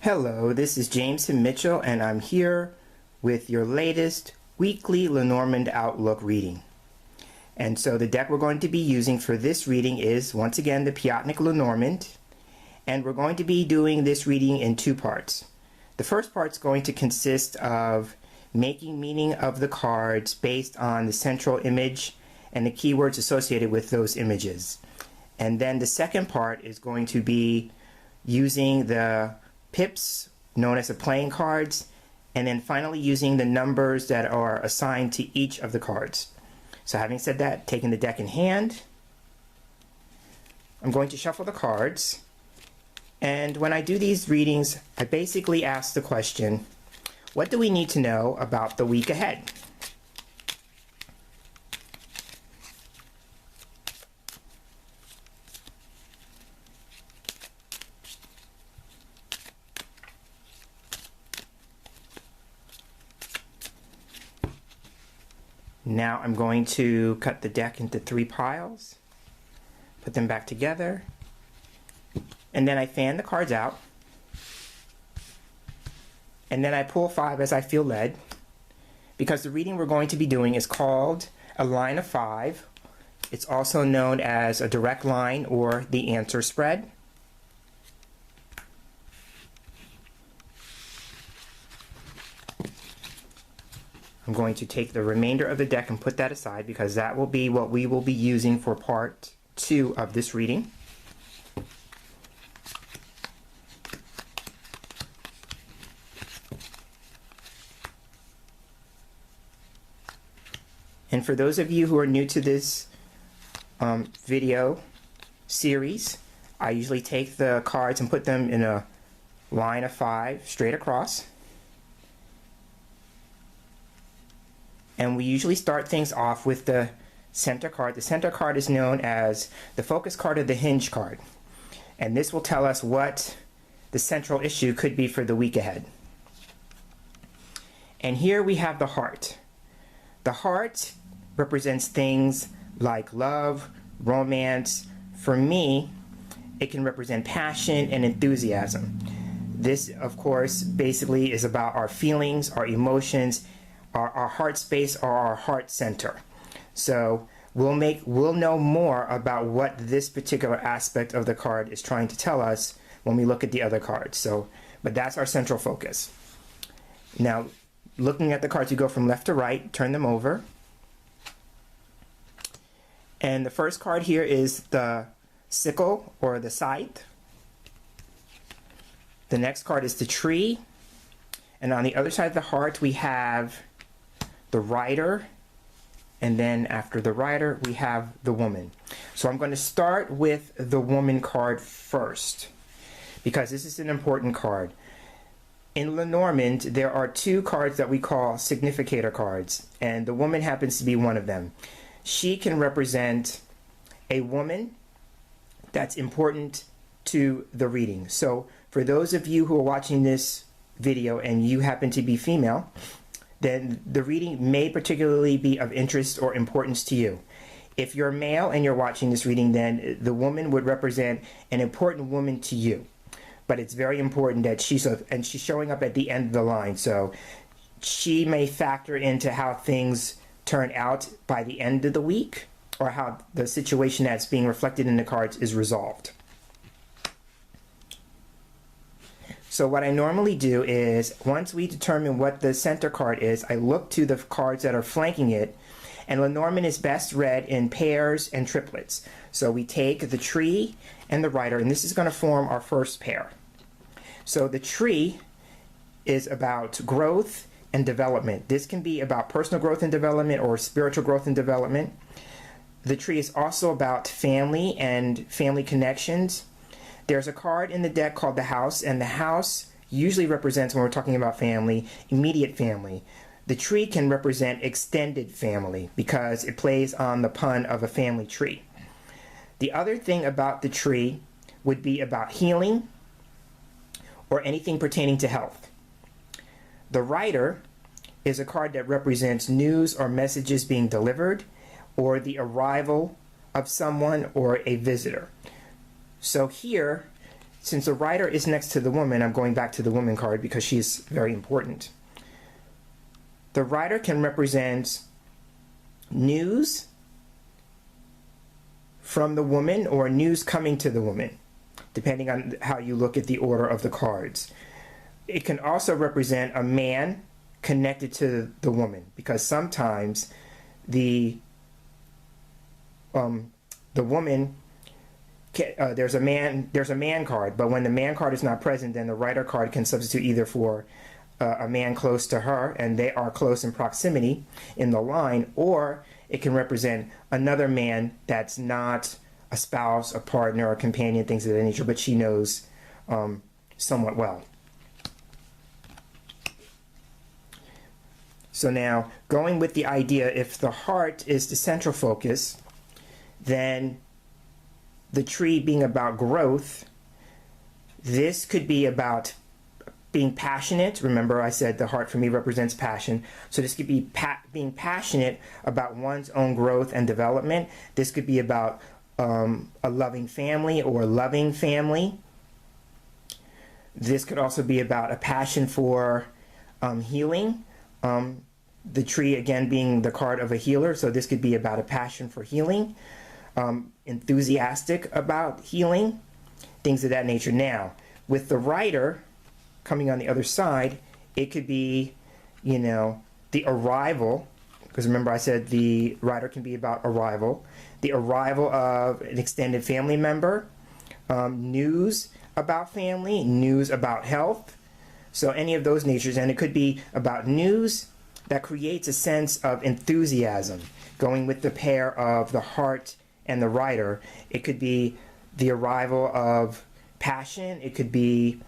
Hello, this is James Himm Mitchell, and I'm here with your latest weekly Lenormand Outlook reading. And so the deck we're going to be using for this reading is, once again, the Piatnik Lenormand, and we're going to be doing this reading in two parts. The first part is going to consist of making meaning of the cards based on the central image and the keywords associated with those images. And then the second part is going to be using the pips, known as the playing cards, and then finally using the numbers that are assigned to each of the cards. So having said that, taking the deck in hand, I'm going to shuffle the cards, and when I do these readings, I basically ask the question, what do we need to know about the week ahead? Now I'm going to cut the deck into 3 piles, put them back together, and then I fan the cards out, and then I pull 5 as I feel led, because the reading we're going to be doing is called a line of 5. It's also known as a direct line or the answer spread. I'm going to take the remainder of the deck and put that aside because that will be what we will be using for part 2 of this reading. And for those of you who are new to this video series, I usually take the cards and put them in a line of 5 straight across. And we usually start things off with the center card. The center card is known as the focus card or the hinge card. And this will tell us what the central issue could be for the week ahead. And here we have the heart. The heart represents things like love, romance. For me, it can represent passion and enthusiasm. This, of course, basically is about our feelings, our emotions, our heart space or our heart center. So we'll know more about what this particular aspect of the card is trying to tell us when we look at the other cards. But that's our central focus. Now, looking at the cards, you go from left to right, turn them over. And the first card here is the sickle or the scythe. The next card is the tree. And on the other side of the heart, we have the rider, and then after the rider we have the woman. So I'm going to start with the woman card first because this is an important card. In Lenormand there are 2 cards that we call significator cards, and the woman happens to be one of them. She can represent a woman that's important to the reading. So for those of you who are watching this video and you happen to be female, then the reading may particularly be of interest or importance to you. If you're male and you're watching this reading, then the woman would represent an important woman to you. But it's very important that she's showing up at the end of the line, so she may factor into how things turn out by the end of the week, or how the situation that's being reflected in the cards is resolved. So what I normally do is, once we determine what the center card is, I look to the cards that are flanking it, and Lenormand is best read in pairs and triplets. So we take the tree and the rider, and this is going to form our first pair. So the tree is about growth and development. This can be about personal growth and development or spiritual growth and development. The tree is also about family and family connections. There's a card in the deck called the house, and the house usually represents, when we're talking about family, immediate family. The tree can represent extended family because it plays on the pun of a family tree. The other thing about the tree would be about healing or anything pertaining to health. The rider is a card that represents news or messages being delivered or the arrival of someone or a visitor. So here since the rider is next to the woman, I'm going back to the woman card because she's very important. The rider can represent news from the woman or news coming to the woman, depending on how you look at the order of the cards. It can also represent a man connected to the woman, because sometimes the woman there's a man card, but when the man card is not present, then the rider card can substitute either for a man close to her and they are close in proximity in the line, or it can represent another man that's not a spouse, a partner, a companion, things of that nature, but she knows somewhat well. So now, going with the idea, if the heart is the central focus, then the tree being about growth, this could be about being passionate. Remember, I said the heart for me represents passion. So this could be being passionate about one's own growth and development. This could be about a loving family or loving family. This could also be about a passion for healing. The tree, again, being the card of a healer, so this could be about a passion for healing, enthusiastic about healing, things of that nature. Now, with the rider coming on the other side, it could be, you know, the arrival, because remember I said the rider can be about arrival, the arrival of an extended family member, news about family, news about health, so any of those natures. And it could be about news that creates a sense of enthusiasm, going with the pair of the heart and the rider. It could be the arrival of passion. It could be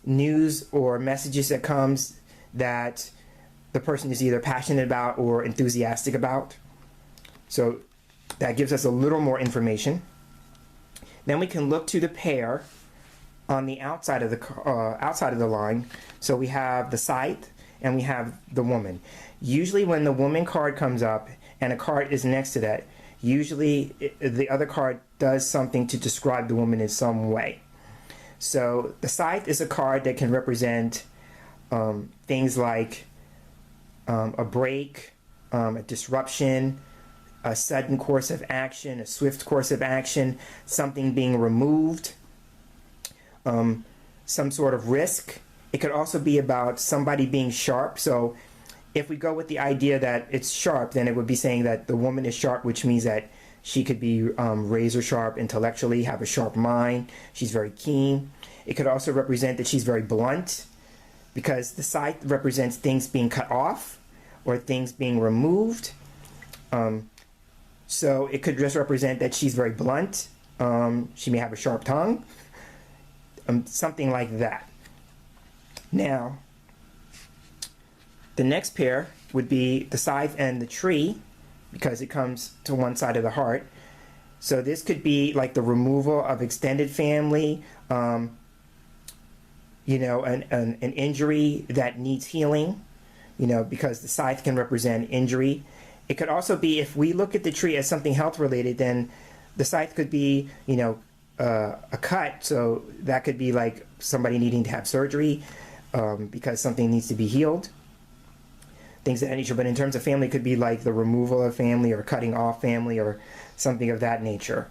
news or messages that comes that the person is either passionate about or enthusiastic about. So that gives us a little more information. Then we can look to the pair on the outside of the line. So we have the scythe and we have the woman. Usually when the woman card comes up and a card is next to that, usually the other card does something to describe the woman in some way. So the scythe is a card that can represent things like a break, a disruption, a sudden course of action, a swift course of action, something being removed, some sort of risk. It could also be about somebody being sharp. So if we go with the idea that it's sharp, then it would be saying that the woman is sharp, which means that she could be razor sharp intellectually, have a sharp mind. She's very keen. It could also represent that she's very blunt, because the scythe represents things being cut off or things being removed. So it could just represent that she's very blunt. She may have a sharp tongue, something like that. Now, the next pair would be the scythe and the tree, because it comes to one side of the heart. So this could be like the removal of extended family, you know, an injury that needs healing, you know, because the scythe can represent injury. It could also be, if we look at the tree as something health related, then the scythe could be, you know, a cut. So that could be like somebody needing to have surgery because something needs to be healed, things of that nature. But in terms of family, it could be like the removal of family or cutting off family or something of that nature.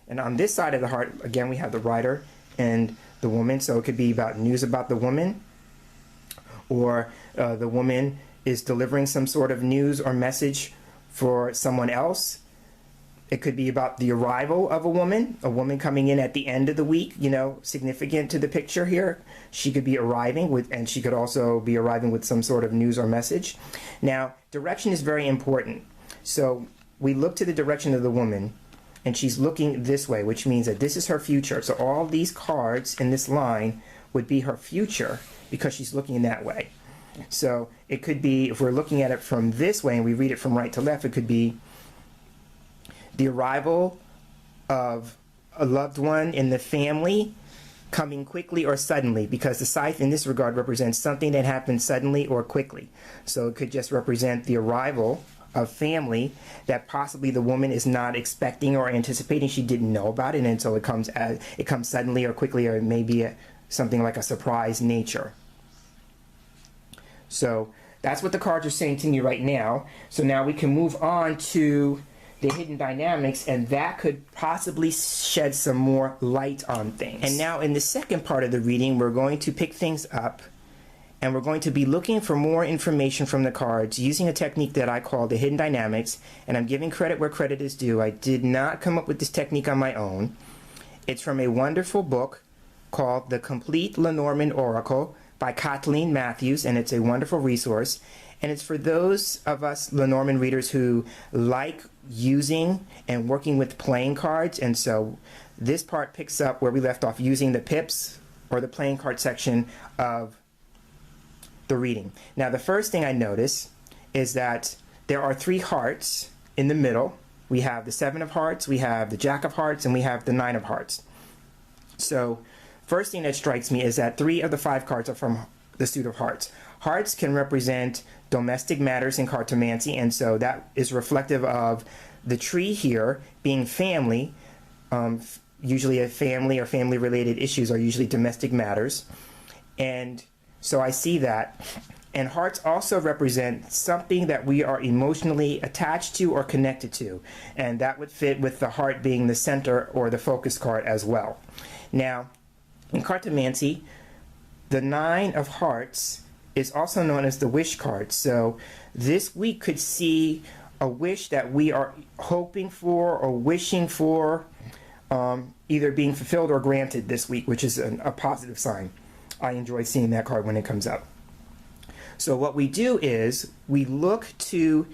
And on this side of the heart, again, we have the rider and the woman. So it could be about news about the woman, or the woman is delivering some sort of news or message for someone else. It could be about the arrival of a woman coming in at the end of the week, you know, significant to the picture here. She could be arriving with, and she could also be arriving with some sort of news or message. Now, direction is very important. So we look to the direction of the woman, and she's looking this way, which means that this is her future. So all these cards in this line would be her future because she's looking that way. So it could be, if we're looking at it from this way and we read it from right to left, it could be the arrival of a loved one in the family coming quickly or suddenly, because the scythe in this regard represents something that happens suddenly or quickly. So it could just represent the arrival of family that possibly the woman is not expecting or anticipating. She didn't know about it, and so it comes suddenly or quickly, or maybe something like a surprise nature. So that's what the cards are saying to me right now. So now we can move on to the hidden dynamics, and that could possibly shed some more light on things. And now in the second part of the reading, we're going to pick things up, and we're going to be looking for more information from the cards using a technique that I call the hidden dynamics, and I'm giving credit where credit is due. I did not come up with this technique on my own. It's from a wonderful book called The Complete Lenormand Oracle by Kathleen Matthews, and it's a wonderful resource. And it's for those of us Lenormand readers who like using and working with playing cards. And so this part picks up where we left off, using the pips or the playing card section of the reading. Now, the first thing I notice is that there are 3 hearts in the middle. We have the 7 of hearts, we have the Jack of hearts, and we have the 9 of hearts. So first thing that strikes me is that 3 of the 5 cards are from the suit of hearts. Hearts can represent domestic matters in cartomancy, and so that is reflective of the tree here being family. Usually a family or family related issues are usually domestic matters, and so I see that. And hearts also represent something that we are emotionally attached to or connected to, and that would fit with the heart being the center or the focus card as well. Now, in cartomancy, the 9 of hearts is also known as the wish card. So this week could see a wish that we are hoping for or wishing for, either being fulfilled or granted this week, which is a positive sign. I enjoy seeing that card when it comes up. So what we do is we look to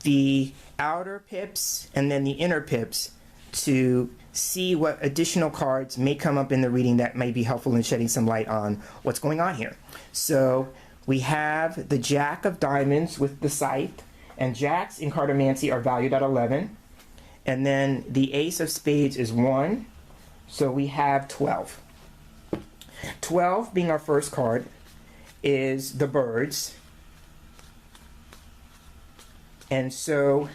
the outer pips and then the inner pips to see what additional cards may come up in the reading that may be helpful in shedding some light on what's going on here. So we have the Jack of diamonds with the scythe, and jacks in cartomancy are valued at 11. And then the ace of spades is 1, so we have 12. 12 being our first card is the birds. And so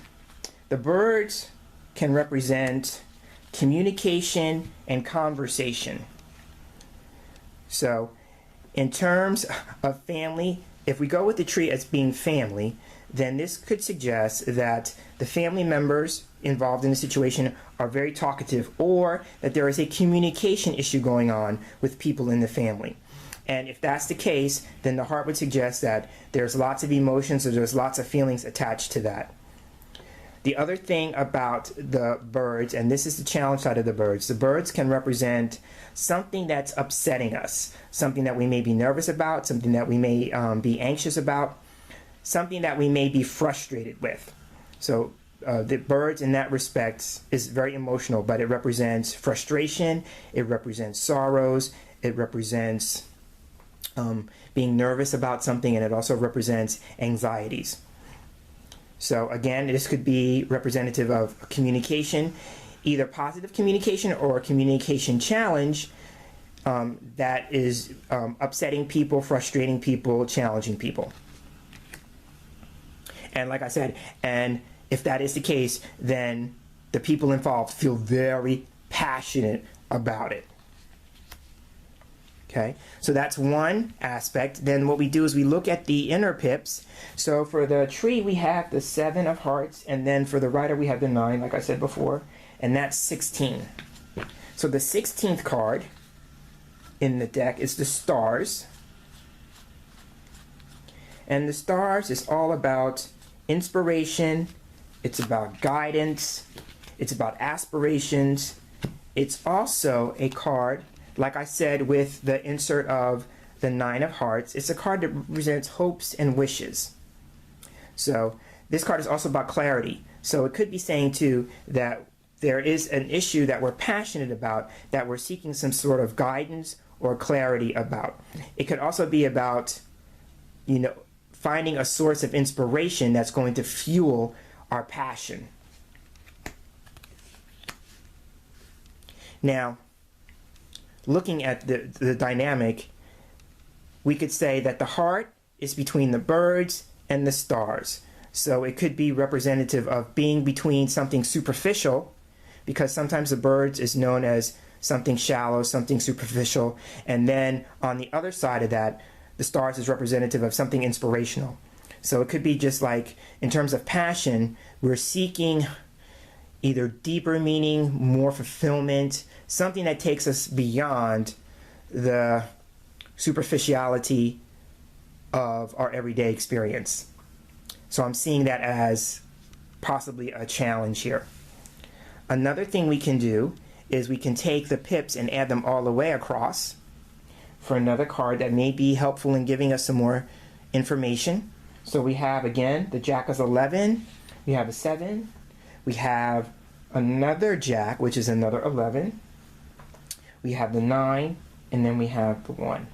the birds can represent communication and conversation. So in terms of family, if we go with the tree as being family, then this could suggest that the family members involved in the situation are very talkative, or that there is a communication issue going on with people in the family. And if that's the case, then the heart would suggest that there's lots of emotions, or there's lots of feelings attached to that. The other thing about the birds, and this is the challenge side of the birds can represent something that's upsetting us, something that we may be nervous about, something that we may be anxious about, something that we may be frustrated with. So the birds in that respect is very emotional, but it represents frustration, it represents sorrows, it represents being nervous about something, and it also represents anxieties. So again, this could be representative of communication, either positive communication or a communication challenge that is upsetting people, frustrating people, challenging people. And like I said, and if that is the case, then the people involved feel very passionate about it. Okay, so that's one aspect. Then what we do is we look at the inner pips. So for the tree, we have the 7 of hearts, and then for the rider, we have the 9, like I said before, and that's 16. So the 16th card in the deck is the stars. And the stars is all about inspiration, it's about guidance, it's about aspirations. It's also a card, like I said, with the insert of the 9 of hearts, it's a card that represents hopes and wishes. So this card is also about clarity. So it could be saying too that there is an issue that we're passionate about, that we're seeking some sort of guidance or clarity about. It could also be about, finding a source of inspiration that's going to fuel our passion. Now, looking at the dynamic, we could say that the heart is between the birds and the stars. So it could be representative of being between something superficial, because sometimes the birds is known as something shallow, something superficial, and then on the other side of that, the stars is representative of something inspirational. So it could be just like, in terms of passion, we're seeking either deeper meaning, more fulfillment, something that takes us beyond the superficiality of our everyday experience. So I'm seeing that as possibly a challenge here. Another thing we can do is we can take the pips and add them all the way across for another card that may be helpful in giving us some more information. So we have, again, the Jack is 11, we have a 7, we have another Jack, which is another 11, we have the 9, and then we have the 1.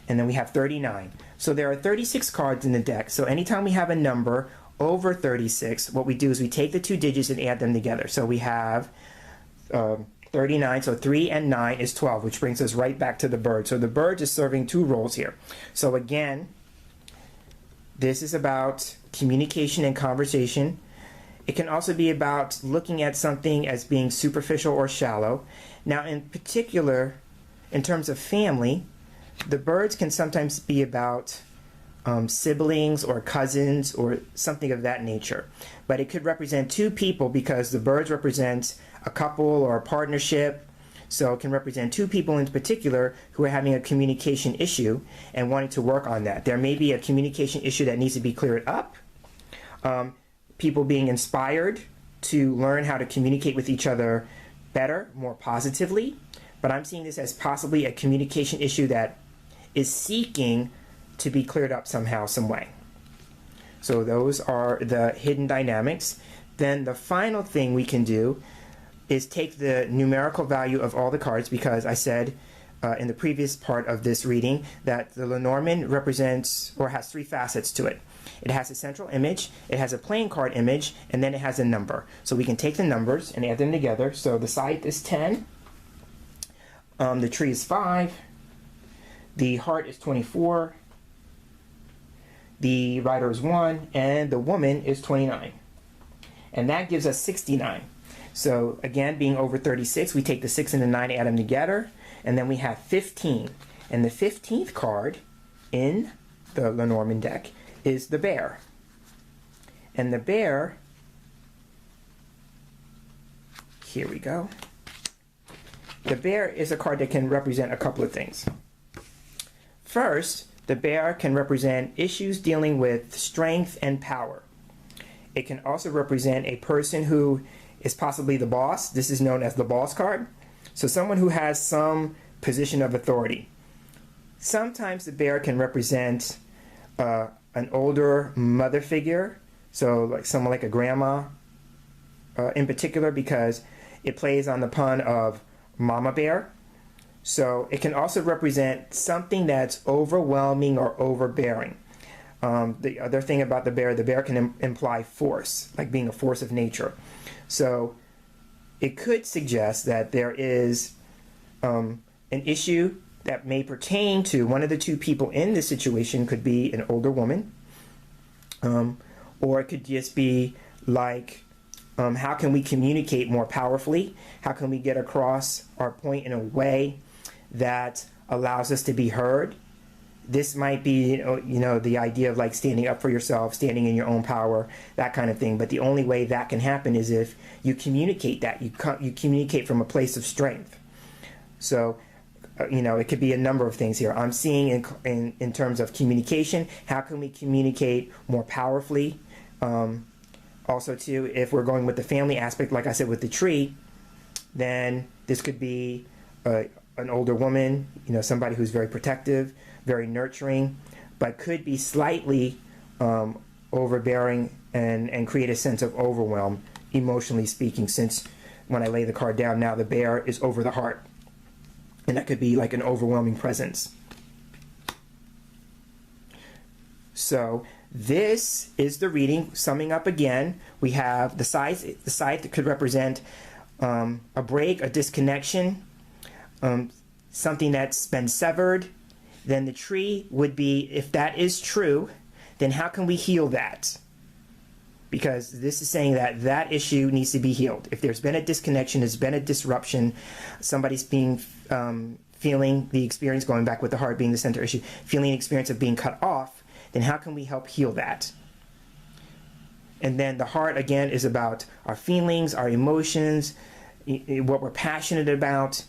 And then we have 39. So there are 36 cards in the deck. So anytime we have a number over 36, what we do is we take the 2 digits and add them together. So we have 39, so 3 and 9 is 12, which brings us right back to the bird. So the bird is serving 2 roles here. So again, this is about communication and conversation. It can also be about looking at something as being superficial or shallow. Now, in particular, in terms of family, the birds can sometimes be about siblings or cousins or something of that nature. But it could represent 2 people, because the birds represent a couple or a partnership. So it can represent 2 people in particular who are having a communication issue and wanting to work on that. There may be a communication issue that needs to be cleared up. People being inspired to learn how to communicate with each other better, more positively. But I'm seeing this as possibly a communication issue that is seeking to be cleared up somehow, some way. So those are the hidden dynamics. Then the final thing we can do is take the numerical value of all the cards, because I said in the previous part of this reading that the Lenormand represents or has 3 facets to it. It has a central image, it has a playing card image, and then it has a number. So we can take the numbers and add them together. So the scythe is 10, the tree is 5, the heart is 24, the rider is 1, and the woman is 29. And that gives us 69. So again, being over 36, we take the 6 and the 9, add them together, and then we have 15. And the 15th card in the Lenormand deck is the bear. And the bear, here we go. The bear is a card that can represent a couple of things. First, the bear can represent issues dealing with strength and power. It can also represent a person who is possibly the boss. This is known as the boss card. So someone who has some position of authority. Sometimes the bear can represent an older mother figure, so like someone like a grandma in particular, because it plays on the pun of mama bear. So it can also represent something that's overwhelming or overbearing. The other thing about the bear can imply force, like being a force of nature. So it could suggest that there is an issue that may pertain to one of the 2 people in this situation. Could be an older woman, or it could just be like, how can we communicate more powerfully? How can we get across our point in a way that allows us to be heard? This might be, the idea of like standing up for yourself, standing in your own power, that kind of thing. But the only way that can happen is if you communicate that. You communicate from a place of strength. So, it could be a number of things here. I'm seeing in terms of communication, how can we communicate more powerfully? Also, too, if we're going with the family aspect, like I said with the tree, then this could be an older woman, somebody who's very protective, very nurturing, but could be slightly overbearing and create a sense of overwhelm, emotionally speaking, since when I lay the card down now, the bear is over the heart. And that could be like an overwhelming presence. So this is the reading. Summing up again, we have the scythe. The scythe could represent a break, a disconnection, something that's been severed. Then the tree would be, if that is true, then how can we heal that? because this is saying that that issue needs to be healed. If there's been a disconnection, there's been a disruption, somebody's being feeling the experience, going back with the heart being the center issue, feeling the experience of being cut off, then how can we help heal that? And then the heart, again, is about our feelings, our emotions, what we're passionate about,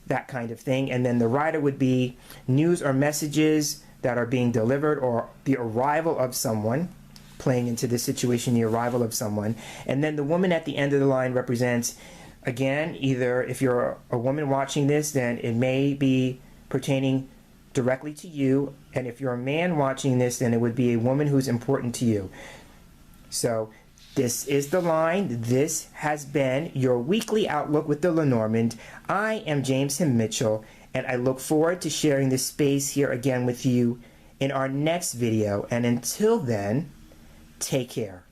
that kind of thing. And then the rider would be news or messages that are being delivered, or the arrival of someone, playing into this situation, the arrival of someone. And then the woman at the end of the line represents, again, either if you're a woman watching this, then it may be pertaining directly to you. And if you're a man watching this, then it would be a woman who's important to you. So this is the line. This has been your weekly outlook with the Lenormand. I am James Himm Mitchell, and I look forward to sharing this space here again with you in our next video. And until then, take care.